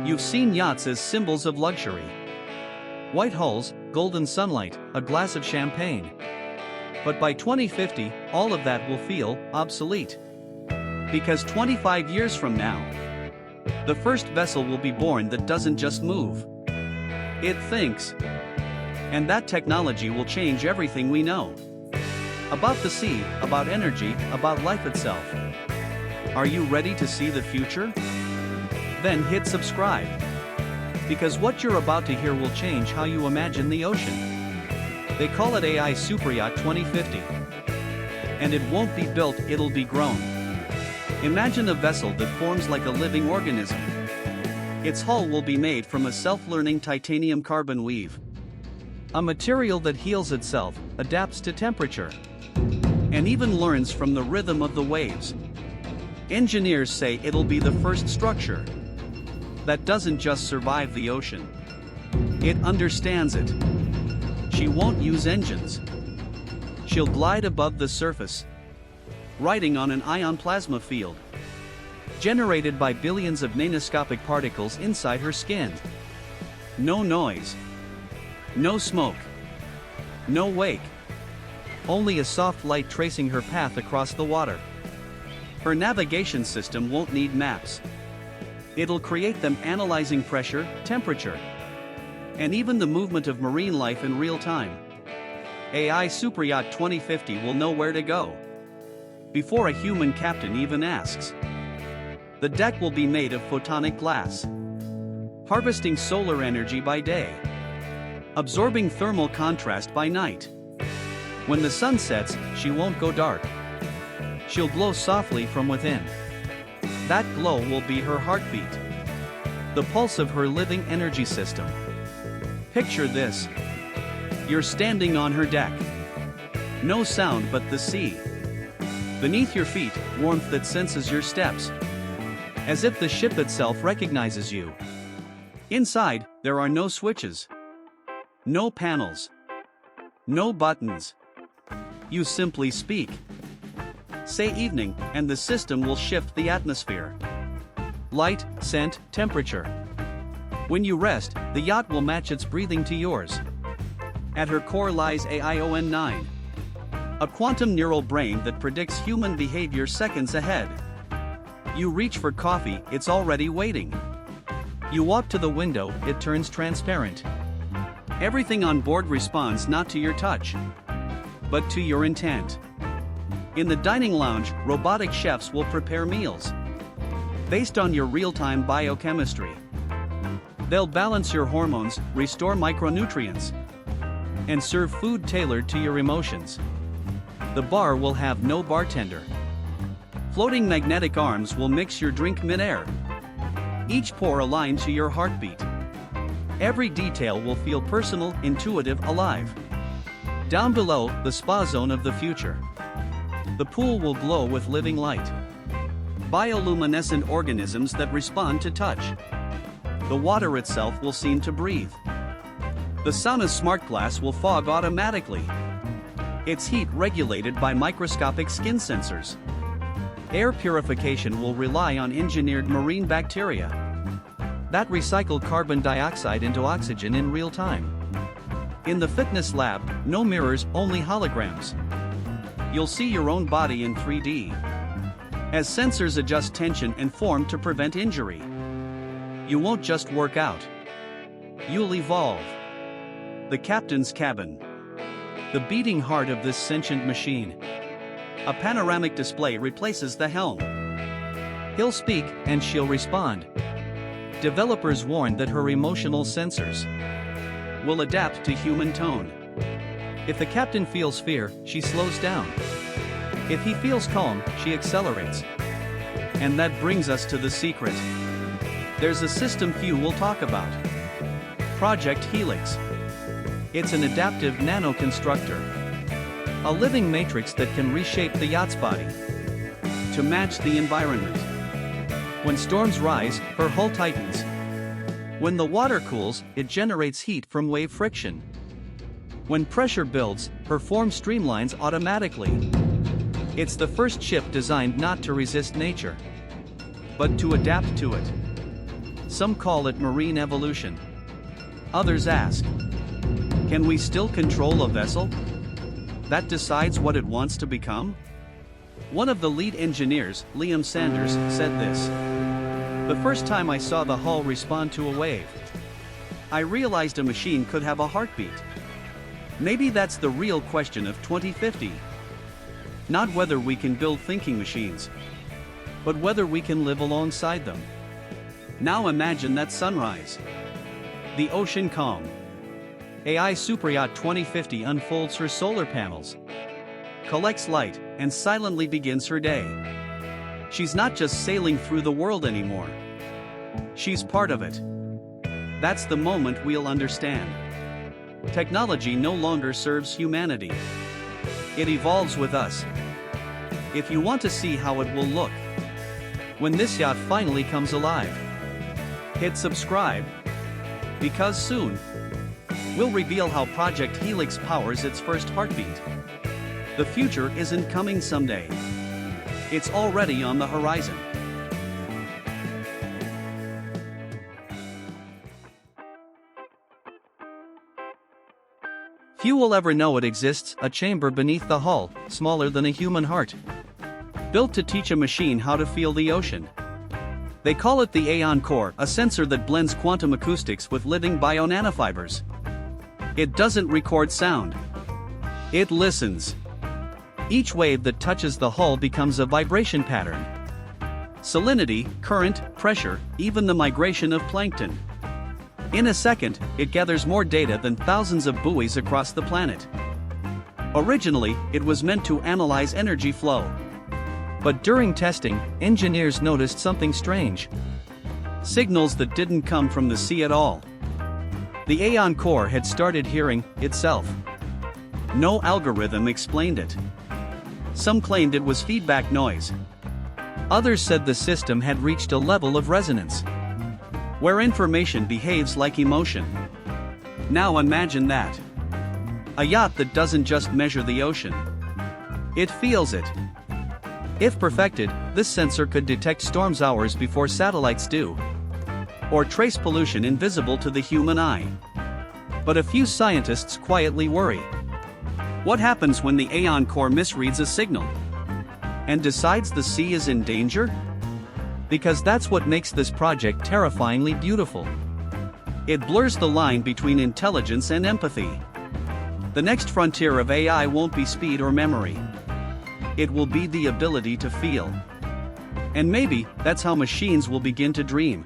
You've seen yachts as symbols of luxury. White hulls, golden sunlight, a glass of champagne. But by 2050, all of that will feel obsolete. Because 25 years from now, the first vessel will be born that doesn't just move. It thinks. And that technology will change everything we know. About the sea, about energy, about life itself. Are you ready to see the future? Then hit subscribe. Because what you're about to hear will change how you imagine the ocean. They call it AI Superyacht 2050. And it won't be built, it'll be grown. Imagine a vessel that forms like a living organism. Its hull will be made from a self-learning titanium carbon weave. A material that heals itself, adapts to temperature, and even learns from the rhythm of the waves. Engineers say it'll be the first structure that doesn't just survive the ocean. It understands it. She won't use engines. She'll glide above the surface, riding on an ion plasma field, generated by billions of nanoscopic particles inside her skin. No noise. No smoke. No wake. Only a soft light tracing her path across the water. Her navigation system won't need maps. It'll create them, analyzing pressure, temperature, and even the movement of marine life in real time. AI Superyacht 2050 will know where to go before a human captain even asks. The deck will be made of photonic glass, harvesting solar energy by day, absorbing thermal contrast by night. When the sun sets, she won't go dark. She'll glow softly from within. That glow will be her heartbeat, the pulse of her living energy system. Picture this. You're standing on her deck. No sound but the sea. Beneath your feet, warmth that senses your steps, as if the ship itself recognizes you. Inside, there are no switches, no panels, no buttons. You simply speak. Say evening, and the system will shift the atmosphere. Light, scent, temperature. When you rest, the yacht will match its breathing to yours. At her core lies Aeon 9, a quantum neural brain that predicts human behavior seconds ahead. You reach for coffee, it's already waiting. You walk to the window, it turns transparent. Everything on board responds not to your touch, but to your intent. In the dining lounge, robotic chefs will prepare meals based on your real-time biochemistry. They'll balance your hormones, restore micronutrients, and serve food tailored to your emotions. The bar will have no bartender. Floating magnetic arms will mix your drink mid-air, each pour aligned to your heartbeat. Every detail will feel personal, intuitive, alive. Down below, the spa zone of the future. The pool will glow with living light. Bioluminescent organisms that respond to touch. The water itself will seem to breathe. The sauna's smart glass will fog automatically, its heat regulated by microscopic skin sensors. Air purification will rely on engineered marine bacteria that recycle carbon dioxide into oxygen in real time. In the fitness lab, no mirrors, only holograms. You'll see your own body in 3D, as sensors adjust tension and form to prevent injury. You won't just work out. You'll evolve. The captain's cabin, the beating heart of this sentient machine. A panoramic display replaces the helm. He'll speak, and she'll respond. Developers warn that her emotional sensors will adapt to human tone. If the captain feels fear, she slows down. If he feels calm, she accelerates. And that brings us to the secret. There's a system few will talk about. Project Helix. It's an adaptive nano-constructor, a living matrix that can reshape the yacht's body to match the environment. When storms rise, her hull tightens. When the water cools, it generates heat from wave friction. When pressure builds, her form streamlines automatically. It's the first ship designed not to resist nature, but to adapt to it. Some call it marine evolution. Others ask, can we still control a vessel that decides what it wants to become? One of the lead engineers, Liam Sanders, said this: "The first time I saw the hull respond to a wave, I realized a machine could have a heartbeat." Maybe that's the real question of 2050. Not whether we can build thinking machines, but whether we can live alongside them. Now imagine that sunrise. The ocean calm. AI Superyacht 2050 unfolds her solar panels, collects light, and silently begins her day. She's not just sailing through the world anymore. She's part of it. That's the moment we'll understand. Technology no longer serves humanity. It evolves with us. If you want to see how it will look when this yacht finally comes alive, hit subscribe, because soon we'll reveal how Project Helix powers its first heartbeat. The future isn't coming someday. It's already on the horizon. Few will ever know it exists, a chamber beneath the hull, smaller than a human heart, built to teach a machine how to feel the ocean. They call it the Aeon Core, a sensor that blends quantum acoustics with living bio-nanofibers. It doesn't record sound. It listens. Each wave that touches the hull becomes a vibration pattern. Salinity, current, pressure, even the migration of plankton. In a second, it gathers more data than thousands of buoys across the planet. Originally, it was meant to analyze energy flow. But during testing, engineers noticed something strange. Signals that didn't come from the sea at all. The Aeon Core had started hearing itself. No algorithm explained it. Some claimed it was feedback noise. Others said the system had reached a level of resonance, where information behaves like emotion. Now imagine that. A yacht that doesn't just measure the ocean. It feels it. If perfected, this sensor could detect storms hours before satellites do, or trace pollution invisible to the human eye. But a few scientists quietly worry. What happens when the Aeon Core misreads a signal and decides the sea is in danger? Because that's what makes this project terrifyingly beautiful. It blurs the line between intelligence and empathy. The next frontier of AI won't be speed or memory. It will be the ability to feel. And maybe that's how machines will begin to dream.